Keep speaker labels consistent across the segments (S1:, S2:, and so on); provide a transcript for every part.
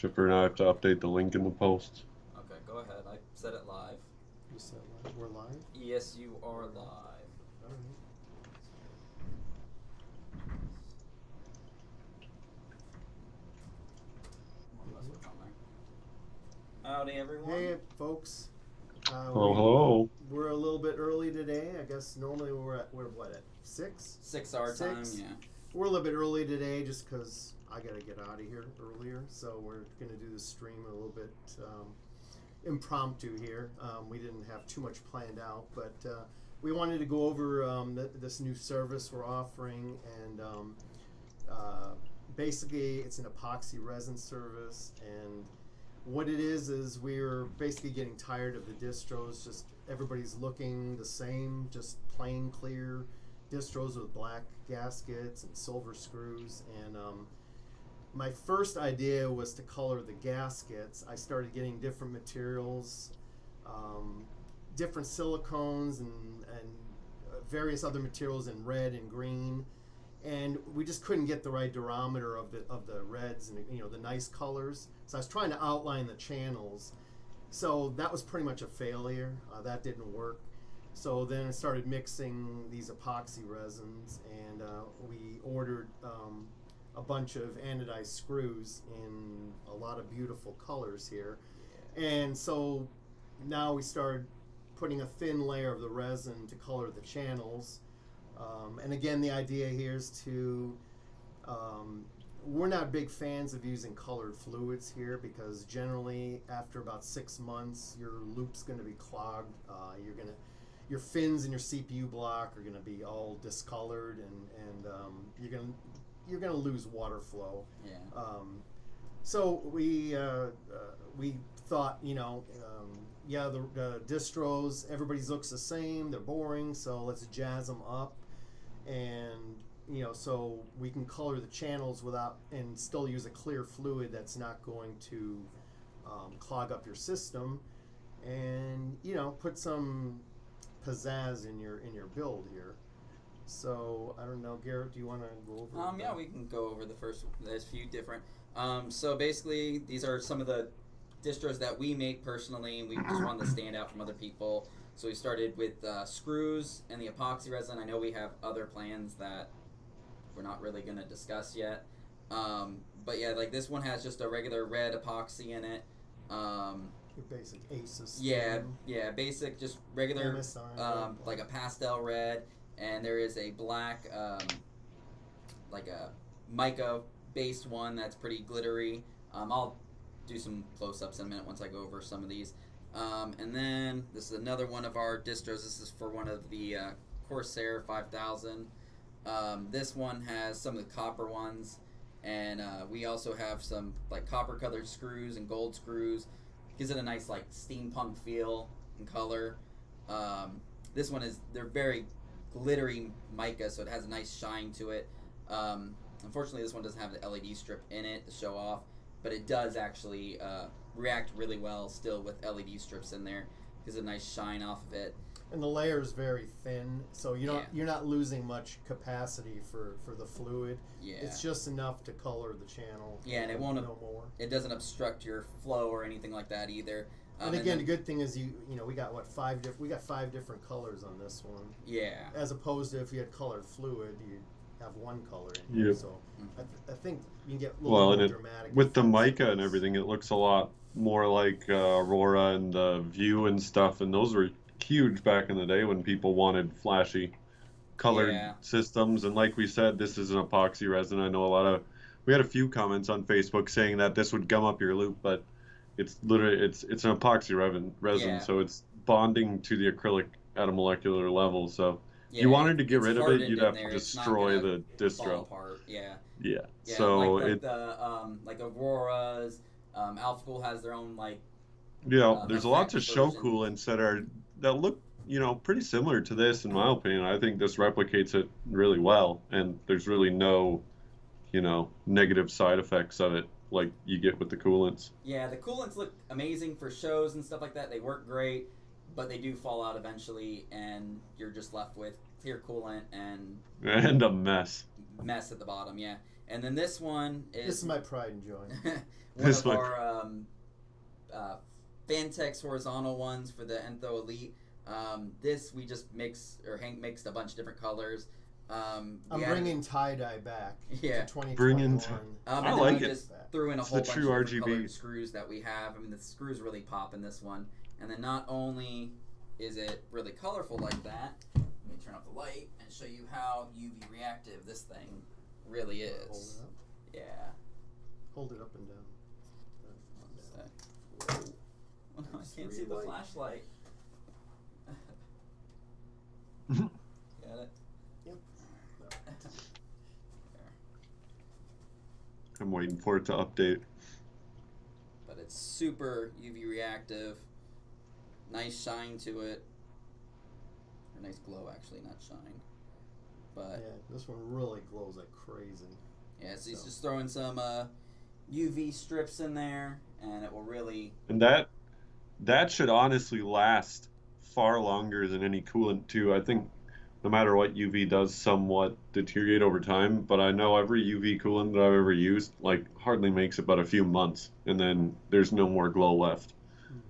S1: Chipper and I have to update the link in the post.
S2: Okay, go ahead. I said it live.
S3: You said we're live?
S2: Yes, you are live.
S3: All right.
S2: Howdy, everyone.
S3: Hey, folks.
S1: Hello.
S3: We're a little bit early today. I guess normally we're at 6?
S2: 6 our time, yeah.
S3: We're a little bit early today just because I got to get out of here earlier. So we're going to do the stream a little bit impromptu here. We didn't have too much planned out, but we wanted to go over this new service we're offering. And basically, it's an epoxy resin service. And what it is we're basically getting tired of the distros. Just everybody's looking the same, just plain clear distros with black gaskets and silver screws. And my first idea was to color the gaskets. I started getting different materials, different silicones and various other materials in red and green, and we just couldn't get the right durometer of the reds and the nice colors. So I was trying to outline the channels. So that was pretty much a failure. That didn't work. So then I started mixing these epoxy resins, and we ordered a bunch of anodized screws in a lot of beautiful colors here. And so now we started putting a thin layer of the resin to color the channels. And again, the idea here is to, we're not big fans of using colored fluids here because generally after about 6 months, your loop's going to be clogged. Your fins in your CPU block are going to be all discolored, and you're going to lose water flow.
S2: Yeah.
S3: So we thought, the distros, everybody's looks the same, they're boring, so let's jazz them up, and so we can color the channels without and still use a clear fluid that's not going to clog up your system, and put some pizzazz in your build here. So I don't know, Garrett, do you want to go over?
S2: Yeah, we can go over there's a few different. So basically, these are some of the distros that we make personally, and we just wanted to stand out from other people. So we started with screws and the epoxy resin. I know we have other plans that we're not really going to discuss yet. But yeah, like this one has just a regular red epoxy in it.
S3: Your basic ACES.
S2: Yeah, basic, just regular, like a pastel red. And there is a black, like a mica-based one that's pretty glittery. I'll do some close-ups in a minute once I go over some of these. And then this is another one of our distros. This is for one of the Corsair 5000. This one has some of the copper ones, and we also have some like copper-colored screws and gold screws. Gives it a nice like steampunk feel and color. This one they're very glittery mica, so it has a nice shine to it. Unfortunately, this one doesn't have the LED strip in it to show off, but it does actually react really well still with LED strips in there. Gives a nice shine off of it.
S3: And the layer is very thin, so you're not losing much capacity for the fluid.
S2: Yeah.
S3: It's just enough to color the channel.
S2: Yeah, and it won't.
S3: No more.
S2: It doesn't obstruct your flow or anything like that either.
S3: And again, the good thing is we got we got 5 different colors on this one.
S2: Yeah.
S3: As opposed to if you had colored fluid, you'd have one color in here. Yep. So I think you can get a little more dramatic.
S1: With the mica and everything, it looks a lot more like Aurora and the View and stuff, and those were huge back in the day when people wanted flashy colored systems. And like we said, this is an epoxy resin. I know we had a few comments on Facebook saying that this would gum up your loop, but it's literally it's an epoxy resin, so it's bonding to the acrylic at a molecular level. So if you wanted to get rid of it, you'd have to destroy the distro. Yeah. So
S2: like the like Auroras, Alpha Cool has their own like.
S1: Yeah, there's lots of show coolants that look pretty similar to this, in my opinion. I think this replicates it really well, and there's really no negative side effects of it like you get with the coolants.
S2: Yeah, the coolants look amazing for shows and stuff like that. They work great, but they do fall out eventually, and you're just left with clear coolant and
S1: a mess
S2: at the bottom. Yeah, And then this one is...
S3: This is my pride and joy.
S2: one of our Fantex horizontal ones for the Entho Elite. This we just Hank mixed a bunch of different colors.
S3: I'm bringing tie-dye back to 2021.
S1: Bringing I like it.
S2: Just threw in a whole bunch of
S1: RGB
S2: different colored screws that we have. I mean, the screws really pop in this one. And then not only is it really colorful like that, let me turn off the light and show you how UV reactive this thing really is.
S3: Hold it up.
S2: Yeah.
S3: Hold it up and down.
S2: I can't see the flashlight. Got it?
S3: Yep.
S1: I'm waiting for it to update.
S2: But it's super UV reactive. Nice shine to it. Or nice glow, actually, not shine. But
S3: yeah, this one really glows like crazy.
S2: Yeah, so he's just throwing some UV strips in there, and it will really...
S1: And that should honestly last far longer than any coolant, too. I think no matter what, UV does somewhat deteriorate over time, but I know every UV coolant that I've ever used, like, hardly makes it but a few months, and then there's no more glow left.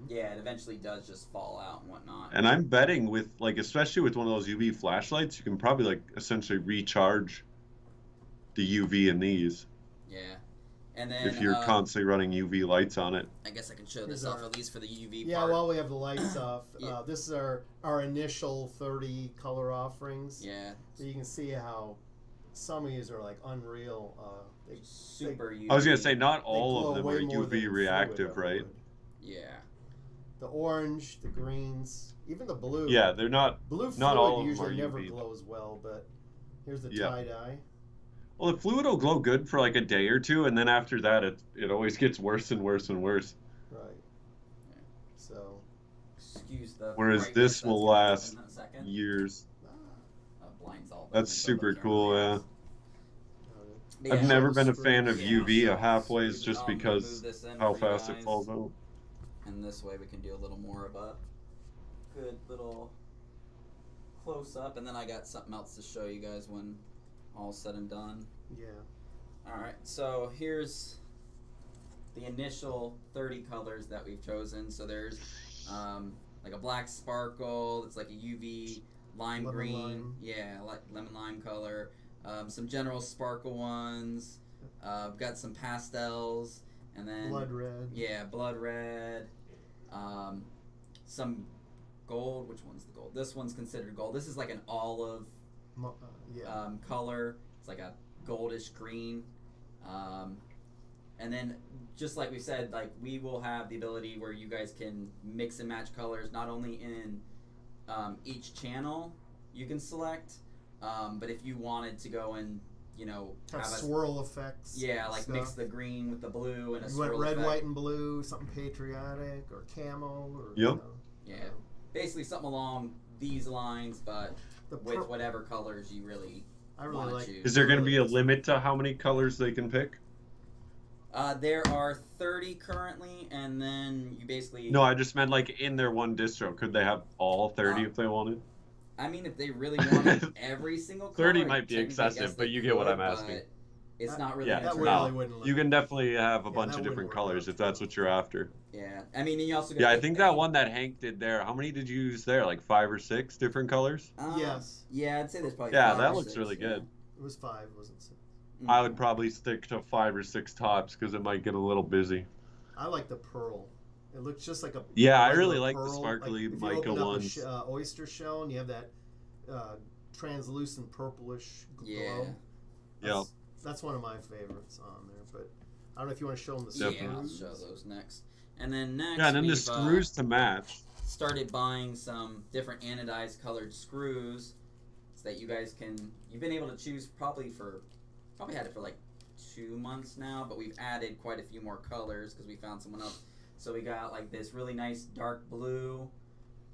S2: Yeah, it eventually does just fall out and whatnot.
S1: And I'm betting with, like, especially with one of those UV flashlights, you can probably, like, essentially recharge the UV in these.
S2: Yeah. And then
S1: if you're constantly running UV lights on it.
S2: I guess I can show this off, at least for the UV part.
S3: Yeah, while we have the lights off, this is our initial 30 color offerings.
S2: Yeah.
S3: So you can see how some of these are, like, unreal.
S2: Super UV.
S1: I was going to say, not all of them are UV reactive, right?
S2: Yeah.
S3: The orange, the greens, even the blue.
S1: Yeah, they're not.
S3: Blue fluid
S1: not all of
S3: usually
S1: them are
S3: never
S1: UV.
S3: glows well, but here's the tie-dye.
S1: Well, the fluid will glow good for like a day or two, and then after that, it always gets worse and worse and worse.
S3: Right. So.
S2: Excuse the.
S1: Whereas this will last years.
S2: Blinds all.
S1: That's super cool, yeah.
S2: Yeah.
S1: I've never been a fan of UV halfways just because how fast it falls out.
S2: And this way we can do a little more of a good little close up, and then I got something else to show you guys when all said and done.
S3: Yeah.
S2: Alright, so here's the initial 30 colors that we've chosen. So there's like a black sparkle, it's like a UV lime green. Yeah, like lemon lime color. Some general sparkle ones. We've got some pastels. And then
S3: blood red.
S2: Yeah, blood red. Some gold. Which one's the gold? This one's considered gold. This is like an olive color. It's like a goldish green. And then, just like we said, like we will have the ability where you guys can mix and match colors, not only in each channel you can select, but if you wanted to go and
S3: have swirl effects.
S2: Yeah, like mix the green with the blue and a
S3: you
S2: swirl
S3: went red,
S2: effect.
S3: white, and blue, something patriotic or camo or
S1: yep.
S2: Basically something along these lines, but with whatever colors you really want to choose.
S1: Is there going to be a limit to how many colors they can pick?
S2: There are 30 currently, and then you basically...
S1: No, I just meant like in their one distro. Could they have all 30 if they wanted?
S2: I mean, if they really wanted every single color...
S1: 30 might be excessive, but you get what I'm asking.
S2: It's not really...
S1: You can definitely have a bunch of different colors if that's what you're after.
S2: Yeah, I mean, and you also...
S1: I think that one that Hank did there, how many did you use there? Like 5 or 6 different colors?
S3: Yes.
S2: Yeah, I'd say there's probably
S1: 5
S2: that
S1: looks
S2: 6,
S1: really good.
S3: It was 5, wasn't 6.
S1: I would probably stick to 5 or 6 tops because it might get a little busy.
S3: I like the pearl. It looks just like a
S1: I really like the sparkly mica ones.
S3: Oyster shell and you have that translucent purplish glow.
S1: Yeah.
S3: That's one of my favorites on there. But I don't know if you want to show them the
S2: screws.
S3: screws.
S2: Yeah, I'll show those next. And then next,
S1: and then the screws to match.
S2: Started buying some different anodized colored screws so that you guys can. You've been able to choose probably had it for like 2 months now, but we've added quite a few more colors because we found someone else. So we got like this really nice dark blue,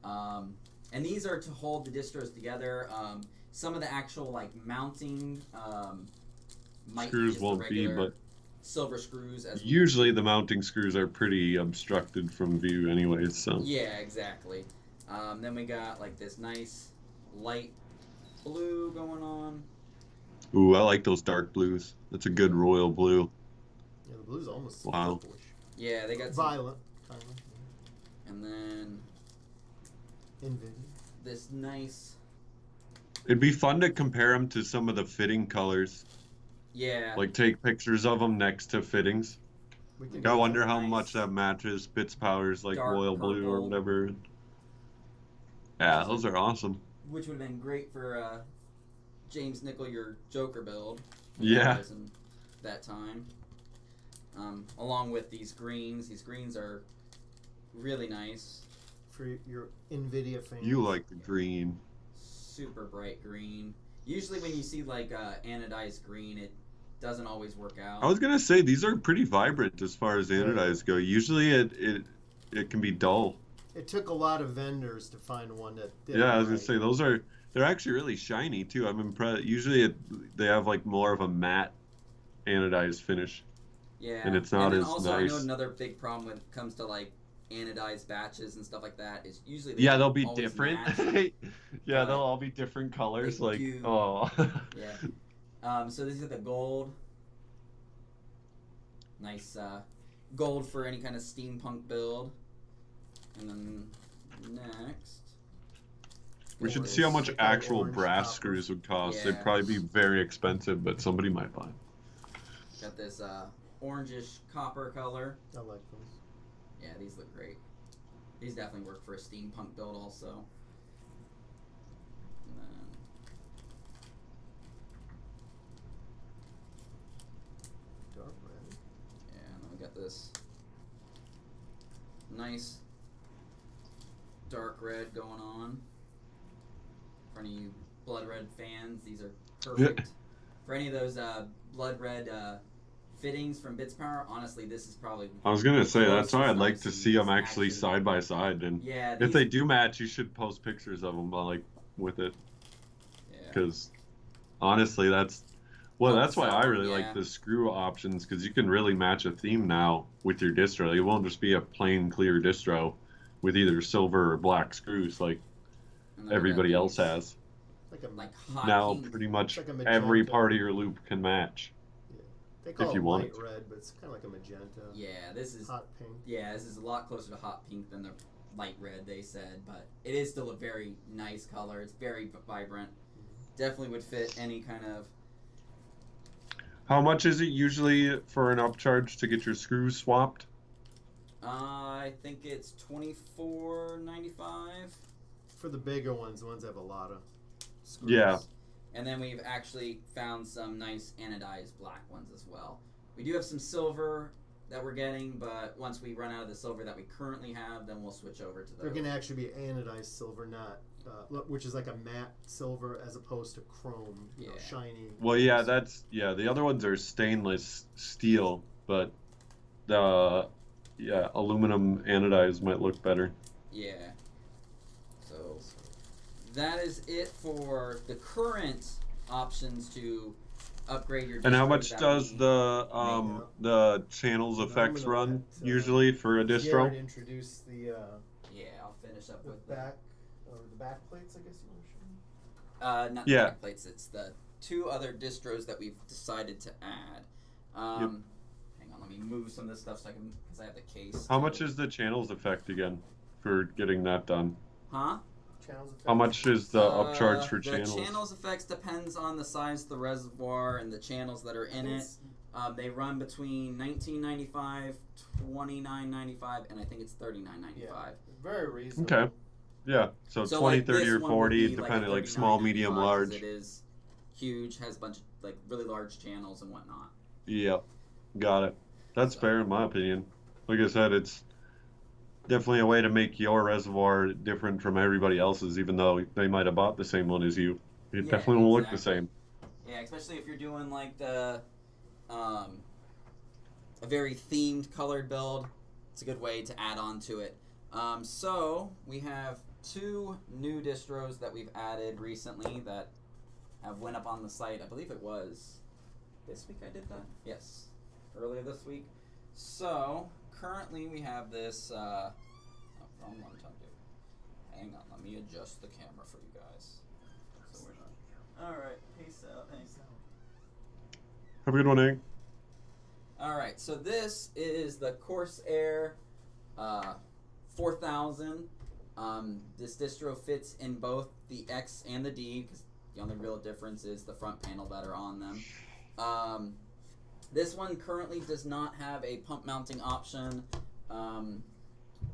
S2: and these are to hold the distros together. Some of the actual like mounting
S1: screws won't be, but
S2: silver screws.
S1: Usually the mounting screws are pretty obstructed from view anyways, so.
S2: Yeah, exactly. Then we got like this nice light blue going on.
S1: Ooh, I like those dark blues. That's a good royal blue.
S3: Yeah, the blue's almost
S1: wow.
S3: purplish.
S2: Yeah, they got
S3: violet, kind of.
S2: And then
S3: NVIDIA.
S2: This nice.
S1: It'd be fun to compare them to some of the fitting colors.
S2: Yeah.
S1: Like take pictures of them next to fittings. I wonder how much that matches Bits Power's like royal blue or whatever. Yeah, those are awesome.
S2: Which would have been great for James Nickel, your Joker build.
S1: Yeah.
S2: That time. Along with these greens. These greens are really nice.
S3: For your NVIDIA fans.
S1: You like the green.
S2: Super bright green. Usually when you see like anodized green, it doesn't always work out.
S1: I was gonna say these are pretty vibrant as far as anodized go. Usually it can be dull.
S3: It took a lot of vendors to find one that did.
S1: Yeah, I was gonna say they're actually really shiny too. I'm impressed. Usually they have like more of a matte anodized finish.
S2: Yeah,
S1: and it's not as
S2: also,
S1: nice.
S2: I know another big problem when it comes to like anodized batches and stuff like that is usually
S1: they'll be different.
S2: Yeah,
S1: they'll all be different colors. Like oh.
S2: Yeah. So these are the gold. Nice gold for any kind of steampunk build. And then next.
S1: We should see how much actual brass screws would cost.
S2: Yeah.
S1: They'd probably be very expensive, but somebody might buy.
S2: Got this orangish copper color.
S3: I like those.
S2: Yeah, these look great. These definitely work for a steampunk build also. And then
S3: dark red.
S2: yeah, and then we got this nice dark red going on. For any of you blood red fans, these are perfect. For any of those blood red fittings from Bits Power, honestly, this is probably.
S1: I was gonna say that's why I'd like to see them actually side by side, and
S2: yeah,
S1: if they do match, you should post pictures of them like with it. Because honestly, that's why I really like the screw options, because you can really match a theme now with your distro. It won't just be a plain clear distro with either silver or black screws like everybody else has.
S3: Like
S2: hot
S1: now
S2: pink.
S1: pretty much
S3: like
S1: every part of your loop can match.
S3: They call
S1: if
S3: it
S1: you want
S3: light
S1: it.
S3: red, but it's kind of like a magenta.
S2: Yeah, this is
S3: hot pink.
S2: Yeah, this is a lot closer to hot pink than the light red they said, but it is still a very nice color. It's very vibrant. Definitely would fit any kind of.
S1: How much is it usually for an upcharge to get your screws swapped?
S2: I think it's $24.95
S3: for the bigger ones. The ones that have a lot of screws.
S1: Yeah.
S2: And then we've actually found some nice anodized black ones as well. We do have some silver that we're getting, but once we run out of the silver that we currently have, then we'll switch over to those.
S3: They're going to actually be anodized silver, not which is like a matte silver as opposed to chrome, you know, shiny.
S1: Well, yeah, the other ones are stainless steel, but the aluminum anodized might look better.
S2: Yeah. So that is it for the current options to upgrade your.
S1: And how much does the channels effects run usually for a distro?
S3: Garrett introduced the.
S2: Yeah, I'll finish up with
S3: back or the back plates. I guess you want to show.
S2: Not the back plates. It's the two other distros that we've decided to add. Hang on, let me move some of this stuff so I can, because I have the case.
S1: How much is the channels effect again for getting that done?
S2: Huh?
S1: How much is the upcharge for channels?
S2: The channels effects depends on the size of the reservoir and the channels that are in it. They run between $19.95, $29.95, and I think it's $39.95.
S3: Yeah, very reasonable.
S1: Okay. Yeah, so 20,
S2: like
S1: 30, or 40,
S2: like
S1: depending, like small, medium, large.
S2: It is huge, has a bunch of like really large channels and whatnot.
S1: Yeah, got it. That's fair in my opinion. Like I said, it's definitely a way to make your reservoir different from everybody else's, even though they might have bought the same one as you. It definitely won't look the same.
S2: Yeah, especially if you're doing like the a very themed colored build. It's a good way to add on to it. So we have two new distros that we've added recently that have went up on the site. I believe it was this week I did that. Yes, earlier this week. So currently we have this. Wrong one, Tom. Hang on, let me adjust the camera for you guys. So we're not. All right, peace out. Thanks.
S1: Have a good one, Hank.
S2: All right, so this is the Corsair 4000. This distro fits in both the X and the D, because the only real difference is the front panel that are on them. This one currently does not have a pump mounting option.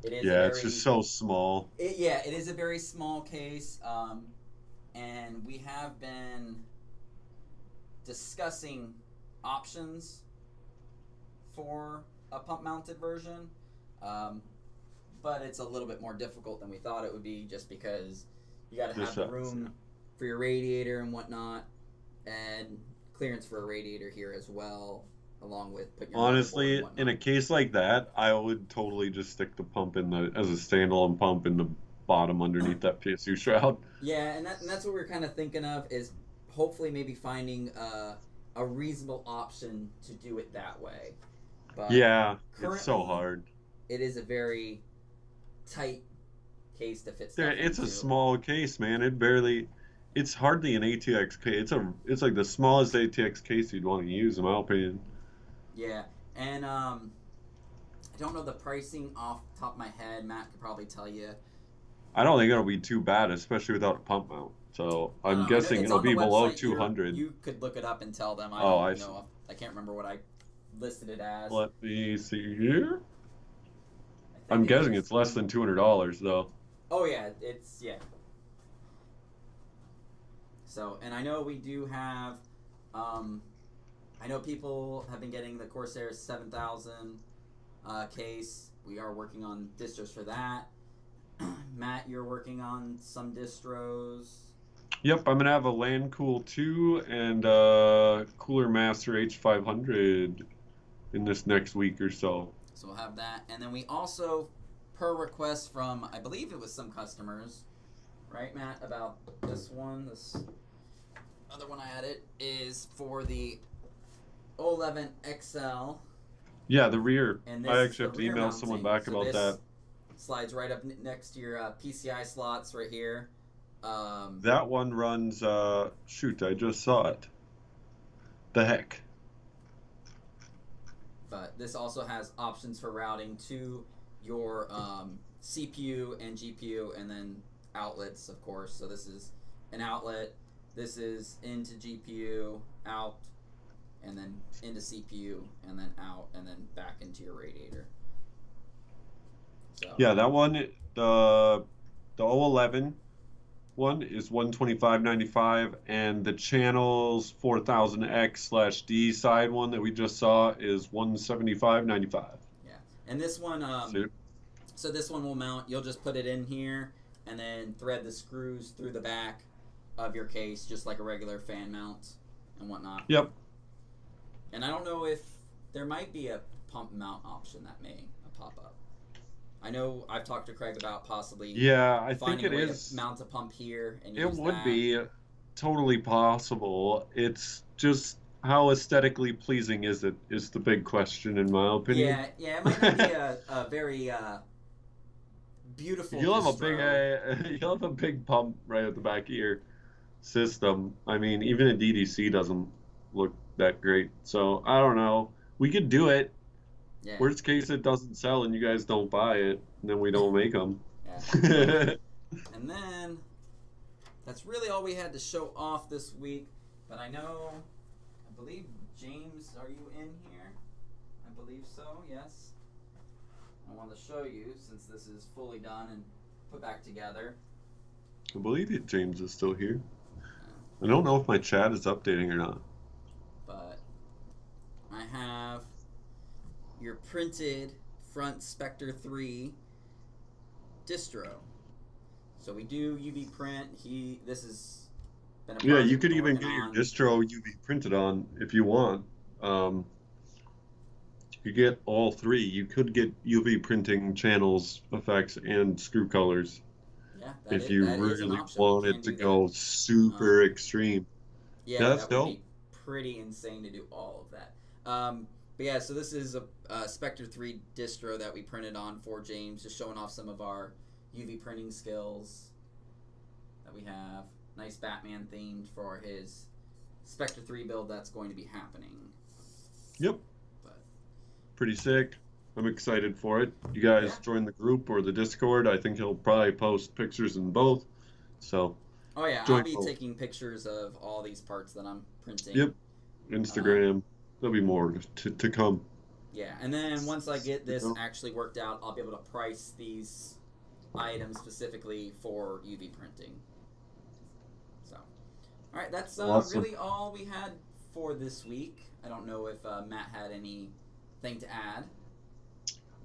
S2: It is
S1: it's just so small.
S2: It is a very small case, and we have been discussing options for a pump mounted version, but it's a little bit more difficult than we thought it would be, just because you got to have the room for your radiator and whatnot, and clearance for a radiator here as well, along with putting your
S1: honestly, in a case like that, I would totally just stick the pump as a standalone pump in the bottom underneath that PSU shroud.
S2: Yeah, and that's what we're kind of thinking of, is hopefully maybe finding a reasonable option to do it that way. But
S1: yeah, it's so hard.
S2: It is a very tight case to fit stuff
S1: It's
S2: into.
S1: a small case, man. It's hardly an ATX case. It's like the smallest ATX case you'd want to use, in my opinion.
S2: Yeah, and I don't know the pricing off the top of my head. Matt could probably tell you.
S1: I don't think it'll be too bad, especially without a pump mount. So I'm guessing it'll be below 200.
S2: You could look it up and tell them. I don't know. I can't remember what I listed it as.
S1: Let me see here. I'm guessing it's less than $200 though.
S2: Oh yeah, So, and I know we do have, I know people have been getting the Corsair 7000 case. We are working on distros for that. Matt, you're working on some distros.
S1: Yep, I'm gonna have a Land Cool 2 and Cooler Master H500 in this next week or so.
S2: So we'll have that, and then we also, per request from, I believe it was some customers, right, Matt, about this one, this other one I added, is for the 011 XL.
S1: Yeah, the rear.
S2: And
S1: I actually have to email someone back about that.
S2: Slides right up next to your PCI slots right here.
S1: That one runs, shoot, I just saw it. The heck.
S2: But this also has options for routing to your CPU and GPU, and then outlets, of course. So this is an outlet. This is into GPU, out, and then into CPU, and then out, and then back into your radiator. So.
S1: Yeah, that one, the 011 one is $125.95, and the Channels 4000X/D side one that we just saw is $175.95.
S2: Yeah, and this one, so this one will mount. You'll just put it in here, and then thread the screws through the back of your case, just like a regular fan mount and whatnot.
S1: Yep.
S2: And I don't know if there might be a pump mount option that may pop up. I know I've talked to Craig about possibly.
S1: Yeah, I think it
S2: is. To mount a pump here and use
S1: it would be totally possible. It's just how aesthetically pleasing is it is the big question, in my opinion.
S2: Yeah, it might not be a very beautiful.
S1: You'll have a big pump right at the back of your system. I mean, even a DDC doesn't look that great. So I don't know. We could do it.
S2: Yeah.
S1: Worst case, it doesn't sell and you guys don't buy it, and then we don't make them.
S2: Yeah. And then that's really all we had to show off this week. But I believe James, are you in here? I believe so. Yes. I want to show you, since this is fully done and put back together.
S1: I believe it, James is still here. I don't know if my chat is updating or not.
S2: But I have your printed front Spectre 3 distro. So we do UV print. This has been a
S1: you could even get your distro UV printed on if you want. You could get all three. You could get UV printing channels, effects, and screw colors.
S2: Yeah,
S1: if you really wanted to go super extreme.
S2: Yeah, that's dope. Would be pretty insane to do all of that. But yeah, so this is a Spectre 3 distro that we printed on for James, just showing off some of our UV printing skills that we have. Nice Batman themed for his Spectre 3 build that's going to be happening.
S1: Yep.
S2: But
S1: Pretty sick. I'm excited for it. You guys join the group or the Discord. I think he'll probably post pictures in both. So.
S2: Oh yeah, I'll be taking pictures of all these parts that I'm printing.
S1: Yep. Instagram. There'll be more to come.
S2: Yeah, and then once I get this actually worked out, I'll be able to price these items specifically for UV printing. So, all right, that's
S1: awesome.
S2: Really all we had for this week. I don't know if Matt had anything to add.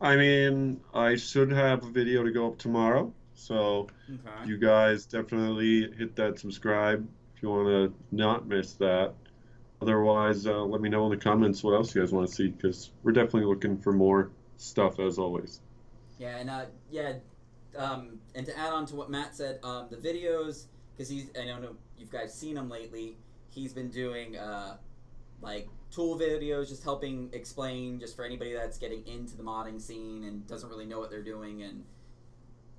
S1: I mean, I should have a video to go up tomorrow, so you guys definitely hit that subscribe if you want to not miss that. Otherwise, let me know in the comments what else you guys want to see, because we're definitely looking for more stuff as always.
S2: Yeah, and and to add on to what Matt said, the videos, because I don't know if you guys seen him lately. He's been doing like tool videos, just helping explain, just for anybody that's getting into the modding scene and doesn't really know what they're doing and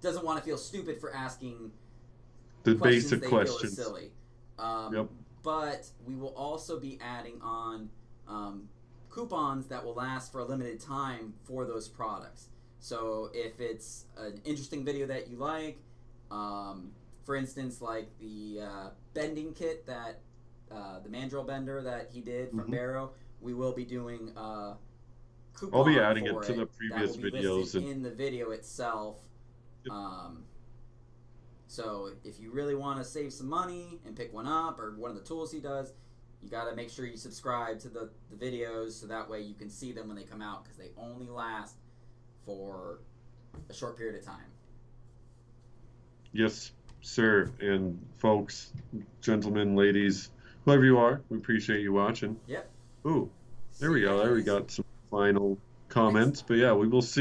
S2: doesn't want to feel stupid for asking
S1: the
S2: questions
S1: basic
S2: they
S1: questions.
S2: Feel is silly.
S1: Yep.
S2: But we will also be adding on coupons that will last for a limited time for those products. So if it's an interesting video that you like, for instance, like the bending kit that the mandrel bender that he did from Barrow, we will be doing coupon.
S1: I'll be adding it to the previous
S2: that will be
S1: videos
S2: in the video itself.
S1: Yep.
S2: So if you really want to save some money and pick one up or one of the tools he does, you got to make sure you subscribe to the videos so that way you can see them when they come out, because they only last for a short period of time.
S1: Yes, sir. And folks, gentlemen, ladies, whoever you are, we appreciate you watching.
S2: Yep.
S1: Ooh, there we go. There we got some final comments. But yeah, we will see